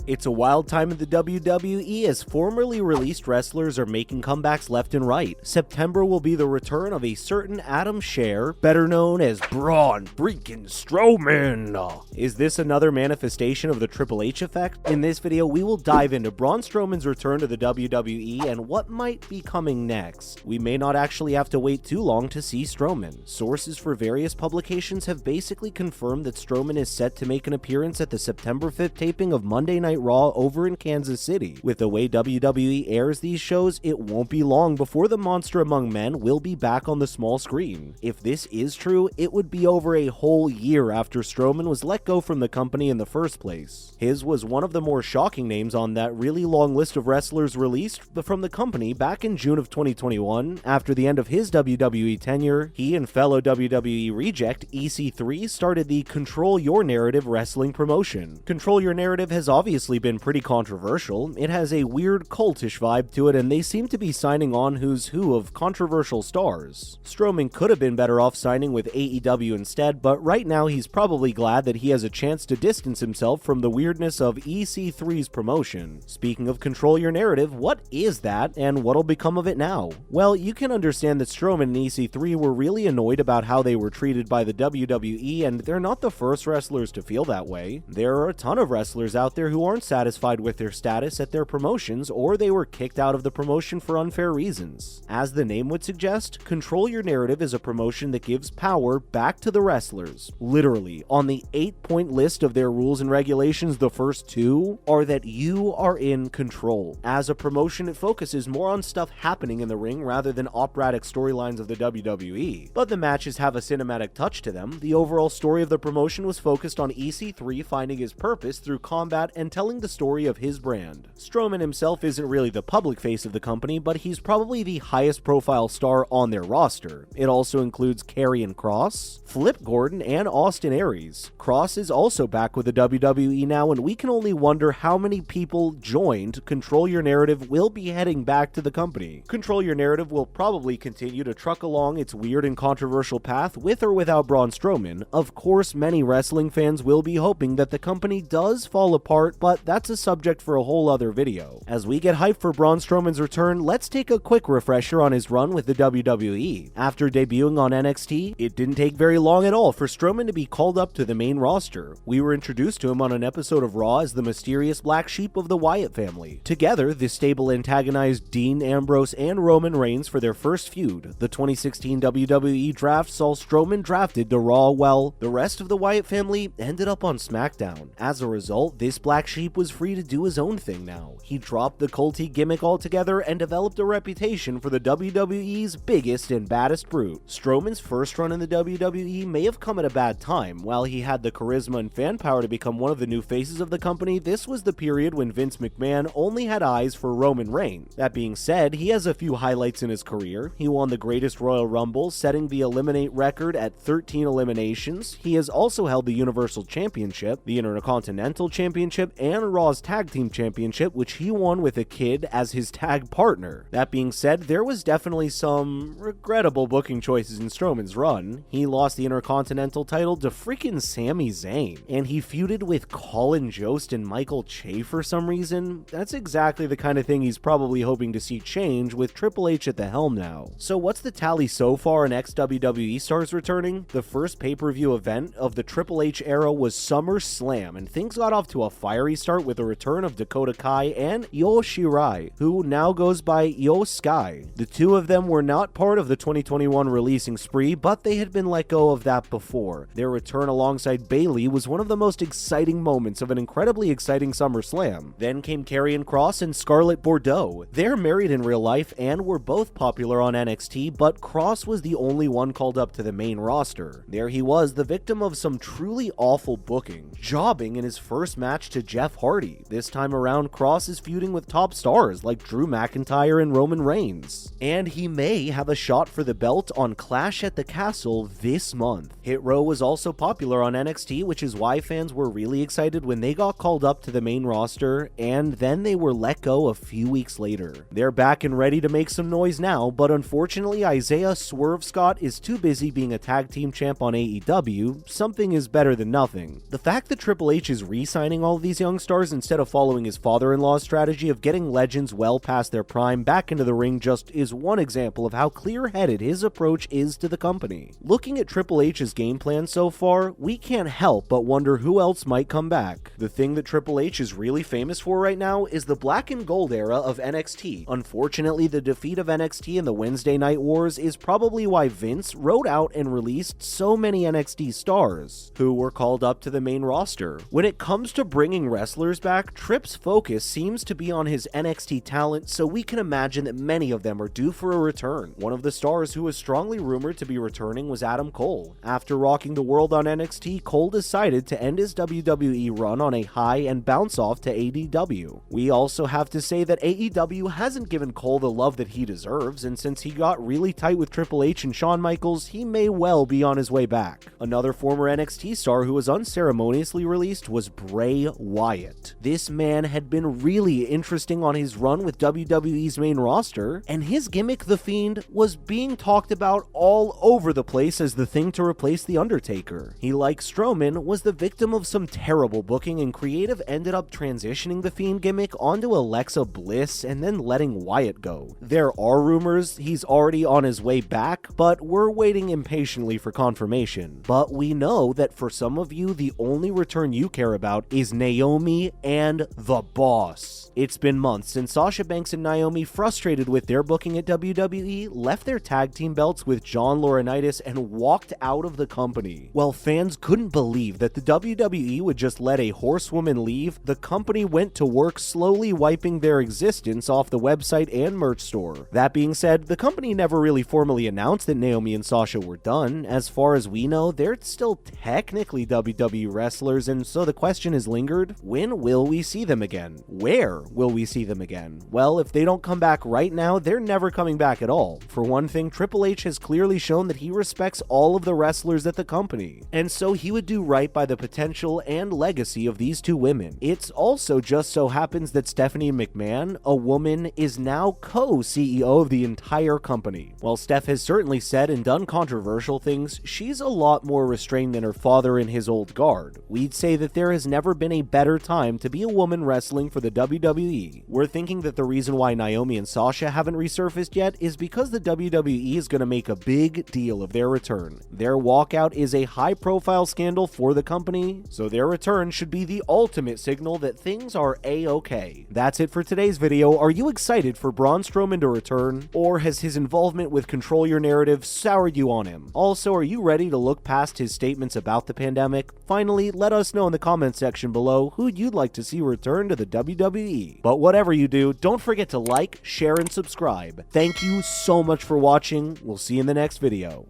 It's a wild time in the WWE as formerly released wrestlers are making comebacks left and right. September will be the return of a certain Adam Scherr, better known as Braun freaking Strowman. Is this another manifestation of the Triple H effect? In this video, we will dive into Braun Strowman's return to the WWE and what might be coming next. We may not actually have to wait too long to see Strowman. Sources for various publications have basically confirmed that Strowman is set to make an appearance at the September 5th taping of Monday Night Raw over in Kansas City. With the way WWE airs these shows, it won't be long before the monster among men will be back on the small screen. If this is true, it would be over a whole year after Strowman was let go from the company in the first place. His was one of the more shocking names on that really long list of wrestlers released from the company back in June of 2021. After the end of his WWE tenure, he and fellow WWE reject EC3 started the Control Your Narrative wrestling promotion. Control Your Narrative has obviously been pretty controversial. It has a weird cultish vibe to it, and they seem to be signing on who's who of controversial stars. Strowman could have been better off signing with AEW instead, but right now he's probably glad that he has a chance to distance himself from the weirdness of EC3's promotion. Speaking of Control Your Narrative, what is that, and what'll become of it now? Well, you can understand that Strowman and EC3 were really annoyed about how they were treated by the WWE, and they're not the first wrestlers to feel that way. There are a ton of wrestlers out there who aren't satisfied with their status at their promotions, or they were kicked out of the promotion for unfair reasons. As the name would suggest, Control Your Narrative is a promotion that gives power back to the wrestlers. Literally, on the 8-point list of their rules and regulations, the first 2 are that you are in control. As a promotion, it focuses more on stuff happening in the ring rather than operatic storylines of the WWE. But the matches have a cinematic touch to them. The overall story of the promotion was focused on EC3 finding his purpose through combat and telling the story of his brand. Strowman himself isn't really the public face of the company, but he's probably the highest profile star on their roster. It also includes Karrion Kross, Flip Gordon, and Austin Aries. Kross is also back with the WWE now, and we can only wonder how many people joined Control Your Narrative will be heading back to the company. Control Your Narrative will probably continue to truck along its weird and controversial path with or without Braun Strowman. Of course, many wrestling fans will be hoping that the company does fall apart, but that's a subject for a whole other video. As we get hyped for Braun Strowman's return, let's take a quick refresher on his run with the WWE. After debuting on NXT, it didn't take very long at all for Strowman to be called up to the main roster. We were introduced to him on an episode of Raw as the mysterious black sheep of the Wyatt family. Together, the stable antagonized Dean Ambrose and Roman Reigns for their first feud. The 2016 WWE draft saw Strowman drafted to Raw, while the rest of the Wyatt family ended up on SmackDown. As a result, this black sheep was free to do his own thing now. He dropped the culty gimmick altogether and developed a reputation for the WWE's biggest and baddest brute. Strowman's first run in the WWE may have come at a bad time. While he had the charisma and fan power to become one of the new faces of the company, this was the period when Vince McMahon only had eyes for Roman Reigns. That being said, he has a few highlights in his career. He won the Greatest Royal Rumble, setting the Eliminate record at 13 eliminations. He has also held the Universal Championship, the Intercontinental Championship, and Raw's Tag Team Championship, which he won with a kid as his tag partner. That being said, there was definitely some regrettable booking choices in Strowman's run. He lost the Intercontinental title to freaking Sami Zayn, and he feuded with Colin Jost and Michael Che for some reason. That's exactly the kind of thing he's probably hoping to see change with Triple H at the helm now. So what's the tally so far in ex-WWE stars returning? The first pay-per-view event of the Triple H era was SummerSlam, and things got off to a fiery start with the return of Dakota Kai and Io Shirai, who now goes by Io Sky. The two of them were not part of the 2021 releasing spree, but they had been let go of that before. Their return alongside Bayley was one of the most exciting moments of an incredibly exciting SummerSlam. Then came Karrion Kross and Scarlett Bordeaux. They're married in real life and were both popular on NXT, but Kross was the only one called up to the main roster. There he was, the victim of some truly awful booking, jobbing in his first match to Jeff Hardy. This time around, Kross is feuding with top stars like Drew McIntyre and Roman Reigns. And he may have a shot for the belt on Clash at the Castle this month. Hit Row was also popular on NXT, which is why fans were really excited when they got called up to the main roster, and then they were let go a few weeks later. They're back and ready to make some noise now, but unfortunately Isaiah Swerve Scott is too busy being a tag team champ on AEW. Something is better than nothing. The fact that Triple H is re-signing all of these young young stars instead of following his father-in-law's strategy of getting legends well past their prime back into the ring just is one example of how clear-headed his approach is to the company. Looking at Triple H's game plan so far, we can't help but wonder who else might come back. The thing that Triple H is really famous for right now is the black and gold era of NXT. Unfortunately, the defeat of NXT in the Wednesday Night Wars is probably why Vince wrote out and released so many NXT stars who were called up to the main roster. When it comes to bringing wrestlers back, Tripp's focus seems to be on his NXT talent, so we can imagine that many of them are due for a return. One of the stars who was strongly rumored to be returning was Adam Cole. After rocking the world on NXT, Cole decided to end his WWE run on a high and bounce off to AEW. We also have to say that AEW hasn't given Cole the love that he deserves, and since he got really tight with Triple H and Shawn Michaels, he may well be on his way back. Another former NXT star who was unceremoniously released was Bray Wyatt. This man had been really interesting on his run with WWE's main roster, and his gimmick, The Fiend, was being talked about all over the place as the thing to replace The Undertaker. He, like Strowman, was the victim of some terrible booking, and creative ended up transitioning The Fiend gimmick onto Alexa Bliss and then letting Wyatt go. There are rumors he's already on his way back, but we're waiting impatiently for confirmation. But we know that for some of you, the only return you care about is Naomi and The Boss. It's been months since Sasha Banks and Naomi, frustrated with their booking at WWE, left their tag team belts with John Laurinaitis and walked out of the company. While fans couldn't believe that the WWE would just let a horsewoman leave, the company went to work slowly wiping their existence off the website and merch store. That being said, the company never really formally announced that Naomi and Sasha were done. As far as we know, they're still technically WWE wrestlers, and so the question has lingered: when will we see them again? Where will we see them again? Well, if they don't come back right now, they're never coming back at all. For one thing, Triple H has clearly shown that he respects all of the wrestlers at the company, and so he would do right by the potential and legacy of these two women. It's also just so happens that Stephanie McMahon, a woman, is now co-CEO of the entire company. While Steph has certainly said and done controversial things, she's a lot more restrained than her father in his old guard. We'd say that there has never been a better time to be a woman wrestling for the WWE. We're thinking that the reason why Naomi and Sasha haven't resurfaced yet is because the WWE is going to make a big deal of their return. Their walkout is a high-profile scandal for the company, so their return should be the ultimate signal that things are a-okay. That's it for today's video. Are you excited for Braun Strowman to return, or has his involvement with Control Your Narrative soured you on him? Also, are you ready to look past his statements about the pandemic? Finally, let us know in the comments section below who you'd like to see return to the WWE. But whatever you do, don't forget to like, share, and subscribe. Thank you so much for watching. We'll see you in the next video.